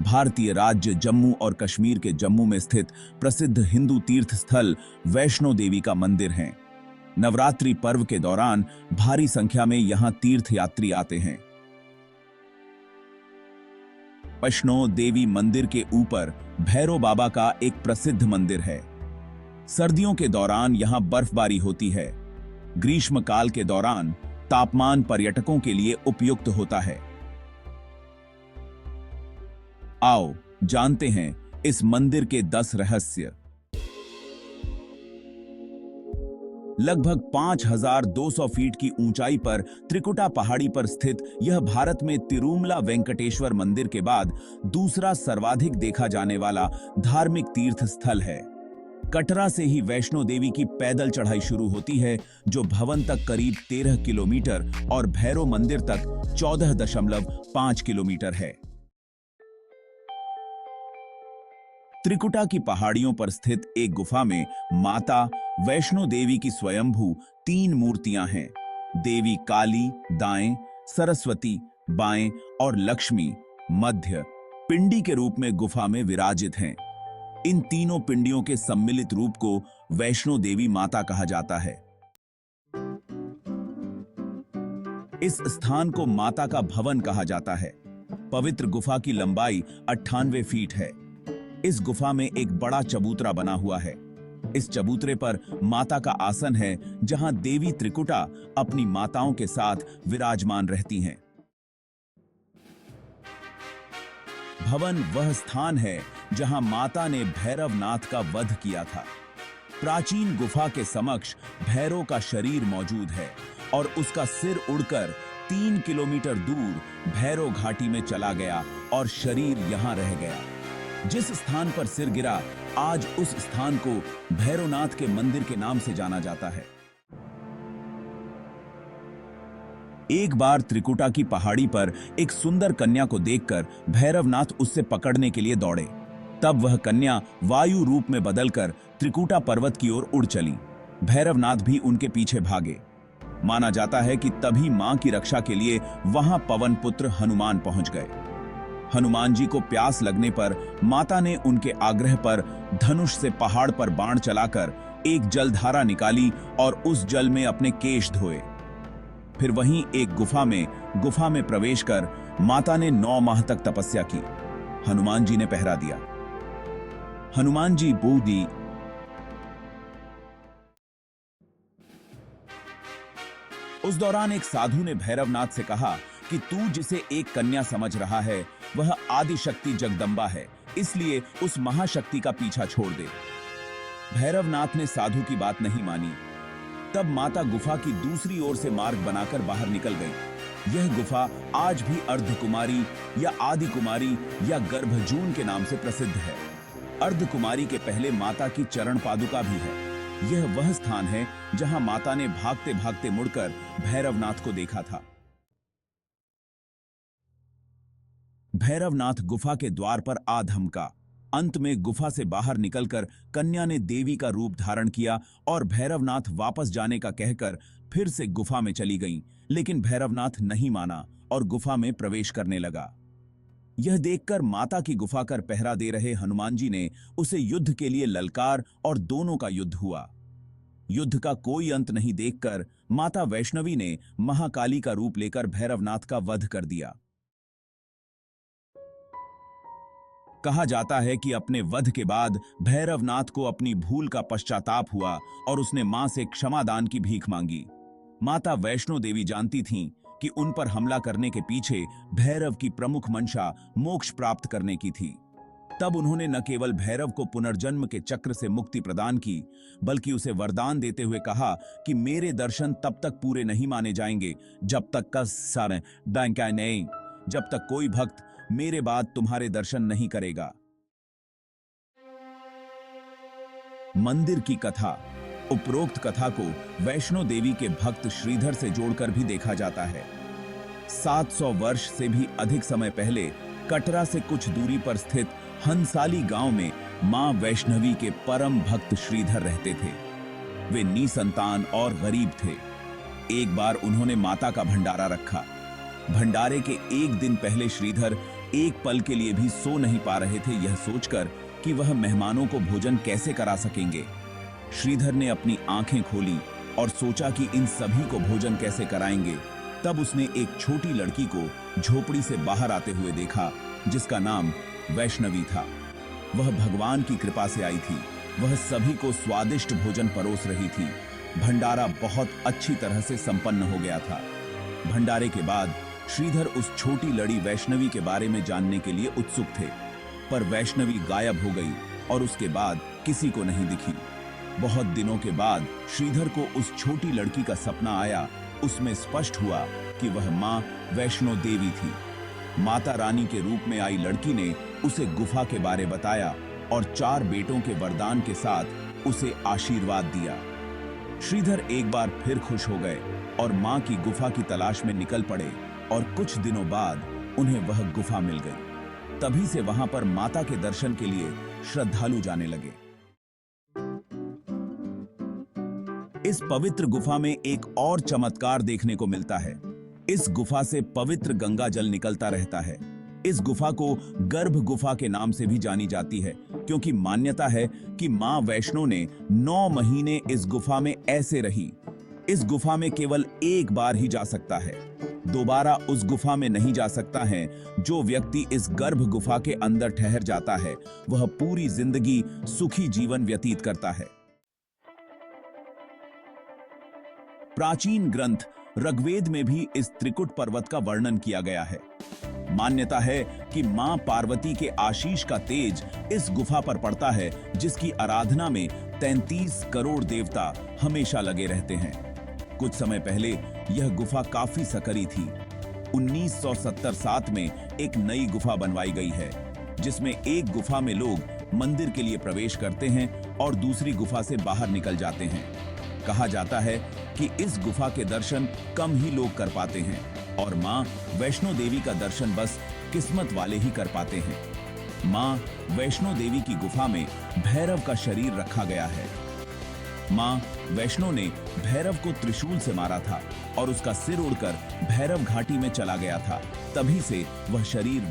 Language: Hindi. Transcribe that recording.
भारतीय राज्य जम्मू और कश्मीर के जम्मू में स्थित प्रसिद्ध हिंदू तीर्थ स्थल वैष्णो देवी का मंदिर है। नवरात्रि पर्व के दौरान भारी संख्या में यहां तीर्थ यात्री आते हैं। वैष्णो देवी मंदिर के ऊपर भैरव बाबा का एक प्रसिद्ध मंदिर है। सर्दियों के दौरान यहां बर्फबारी होती है। ग्रीष्म काल के दौरान तापमान पर्यटकों के लिए उपयुक्त होता है। आओ जानते हैं इस मंदिर के 10 रहस्य। लगभग 5200 फीट की ऊंचाई पर त्रिकुटा पहाड़ी पर स्थित यह भारत में तिरुमला वेंकटेश्वर मंदिर के बाद दूसरा सर्वाधिक देखा जाने वाला धार्मिक तीर्थ स्थल है। कटरा से ही वैष्णो देवी की पैदल चढ़ाई शुरू होती है, जो भवन तक करीब 13 किलोमीटर और भैरव मंदिर तक 14.5 किलोमीटर है। त्रिकुटा की पहाड़ियों पर स्थित एक गुफा में माता वैष्णो देवी की स्वयंभू 3 मूर्तियां हैं। देवी काली दाएं, सरस्वती बाएं और लक्ष्मी मध्य पिंडी के रूप में गुफा में विराजित हैं। इन तीनों पिंडियों के सम्मिलित रूप को वैष्णो देवी माता कहा जाता है। इस स्थान को माता का भवन कहा जाता है। पवित्र गुफा की लंबाई 98 फीट है। इस गुफा में एक बड़ा चबूतरा बना हुआ है। इस चबूतरे पर माता का आसन है, जहां देवी त्रिकुटा अपनी माताओं के साथ विराजमान रहती हैं। भवन वह स्थान है जहां माता ने भैरवनाथ का वध किया था। प्राचीन गुफा के समक्ष भैरव का शरीर मौजूद है और उसका सिर उड़कर 3 किलोमीटर दूर भैरव घाटी में चला गया और शरीर यहां रह गया। जिस स्थान पर सिर गिरा, आज उस स्थान को भैरवनाथ के मंदिर के नाम से जाना जाता है। एक बार त्रिकुटा की पहाड़ी पर एक सुंदर कन्या को देखकर भैरवनाथ उससे पकड़ने के लिए दौड़े। तब वह कन्या वायु रूप में बदलकर त्रिकुटा पर्वत की ओर उड़ चली। भैरवनाथ भी उनके पीछे भागे। माना जाता है कि तभी मां की रक्षा के लिए वहां पवन पुत्र हनुमान पहुंच गए। हनुमान जी को प्यास लगने पर माता ने उनके आग्रह पर धनुष से पहाड़ पर बाण चलाकर एक जलधारा निकाली और उस जल में अपने केश धोए। फिर वहीं एक गुफा में प्रवेश कर माता ने 9 माह तक तपस्या की। हनुमान जी ने पहरा दिया। हनुमान जी बूदी उस दौरान एक साधु ने भैरवनाथ से कहा कि तू जिसे एक कन्या समझ रहा है, वह आदि शक्ति जगदम्बा है, इसलिए उस महाशक्ति का पीछा छोड़ दे। भैरवनाथ ने साधु की बात नहीं मानी। तब माता गुफा की दूसरी ओर से मार्ग बनाकर बाहर निकल गई। यह गुफा आज भी अर्धकुमारी या आदि कुमारी या गर्भजून के नाम से प्रसिद्ध है। अर्धकुमारी के पहले माता की चरण पादुका भी है। यह वह स्थान है जहां माता ने भागते भागते मुड़कर भैरवनाथ को देखा था। भैरवनाथ गुफा के द्वार पर आ धमका। अंत में गुफा से बाहर निकलकर कन्या ने देवी का रूप धारण किया और भैरवनाथ वापस जाने का कहकर फिर से गुफा में चली गईं, लेकिन भैरवनाथ नहीं माना और गुफा में प्रवेश करने लगा। यह देखकर माता की गुफा कर पहरा दे रहे हनुमान जी ने उसे युद्ध के लिए ललकार और दोनों का युद्ध हुआ। युद्ध का कोई अंत नहीं देखकर माता वैष्णवी ने महाकाली का रूप लेकर भैरवनाथ का वध कर दिया। कहा जाता है कि अपने वध के बाद भैरवनाथ को अपनी भूल का पश्चाताप हुआ और उसने मां से क्षमादान की भीख मांगी। माता वैष्णो देवी जानती थीं कि उन पर हमला करने के पीछे भैरव की प्रमुख मंशा मोक्ष प्राप्त करने की थी। तब उन्होंने न केवल भैरव को पुनर्जन्म के चक्र से मुक्ति प्रदान की, बल्कि उसे वरदान देते हुए कहा कि मेरे दर्शन तब तक पूरे नहीं माने जाएंगे जब तक कोई भक्त मेरे बाद तुम्हारे दर्शन नहीं करेगा। मंदिर की कथा। उपरोक्त कथा को वैष्णो देवी के भक्त श्रीधर से जोड़कर भी देखा जाता है। 700 वर्ष से भी अधिक समय पहले कटरा से कुछ दूरी पर स्थित हंसाली गांव में मां वैष्णवी के परम भक्त श्रीधर रहते थे। वे निसंतान और गरीब थे। एक बार उन्होंने माता का भंडारा रखा। भंडारे के एक दिन पहले श्रीधर एक पल के लिए भी सो नहीं पा रहे थे, यह सोचकर कि वह मेहमानों को भोजन कैसे करा सकेंगे। श्रीधर ने अपनी आंखें खोली और सोचा कि इन सभी को भोजन कैसे कराएंगे। तब उसने एक छोटी लड़की को झोपड़ी से बाहर आते हुए देखा, जिसका नाम वैष्णवी था। वह भगवान की कृपा से आई थी। वह सभी को स्वादिष्ट भोजन परोस रही थी। भंडारा बहुत अच्छी तरह से संपन्न हो गया था। भंडारे के बाद श्रीधर उस छोटी लड़ी वैष्णवी के बारे में जानने के लिए उत्सुक थे, पर वैष्णवी गायब हो गई और उसके बाद किसी को नहीं दिखी। बहुत दिनों के बाद श्रीधर को उस छोटी लड़की का सपना आया। उसमें स्पष्ट हुआ कि वह मां वैष्णो देवी थी। माता रानी के रूप में आई लड़की ने उसे गुफा के बारे बताया और 4 बेटों के वरदान के साथ उसे आशीर्वाद दिया। श्रीधर एक बार फिर खुश हो गए और मां की गुफा की तलाश में निकल पड़े और कुछ दिनों बाद उन्हें वह गुफा मिल गई। तभी से वहां पर माता के दर्शन के लिए श्रद्धालु जाने लगे। इस पवित्र गुफा में एक और चमत्कार देखने को मिलता है। इस गुफा से पवित्र गंगा जल निकलता रहता है। इस गुफा को गर्भ गुफा के नाम से भी जानी जाती है, क्योंकि मान्यता है कि मां वैष्णो ने 9 महीने इस गुफा में ऐसे रही। इस गुफा में केवल एक बार ही जा सकता है। दोबारा उस गुफा में नहीं जा सकता है। जो व्यक्ति इस गर्भ गुफा के अंदर ठहर जाता है, वह पूरी जिंदगी सुखी जीवन व्यतीत करता है। प्राचीन ग्रंथ ऋग्वेद में भी इस त्रिकुट पर्वत का वर्णन किया गया है। मान्यता है कि मां पार्वती के आशीष का तेज इस गुफा पर पड़ता है, जिसकी आराधना में 33 करोड़ देवता हमेशा लगे रहते हैं। कुछ समय पहले यह गुफा काफी सकरी थी। 1977 में एक नई गुफा बनवाई गई है, जिसमें एक गुफा में लोग मंदिर के लिए प्रवेश करते हैं और दूसरी गुफा से बाहर निकल जाते हैं। कहा जाता है कि इस गुफा के दर्शन कम ही लोग कर पाते हैं और मां वैष्णो देवी का दर्शन बस किस्मत वाले ही कर पाते हैं। मां वैष्णो देवी की गुफा में भैरव का शरीर रखा गया है। मां वैष्णो ने भैरव को त्रिशूल से मारा था और उसका सिर उड़कर भैरव घाटी में चला गया था। तभी से वह शरीर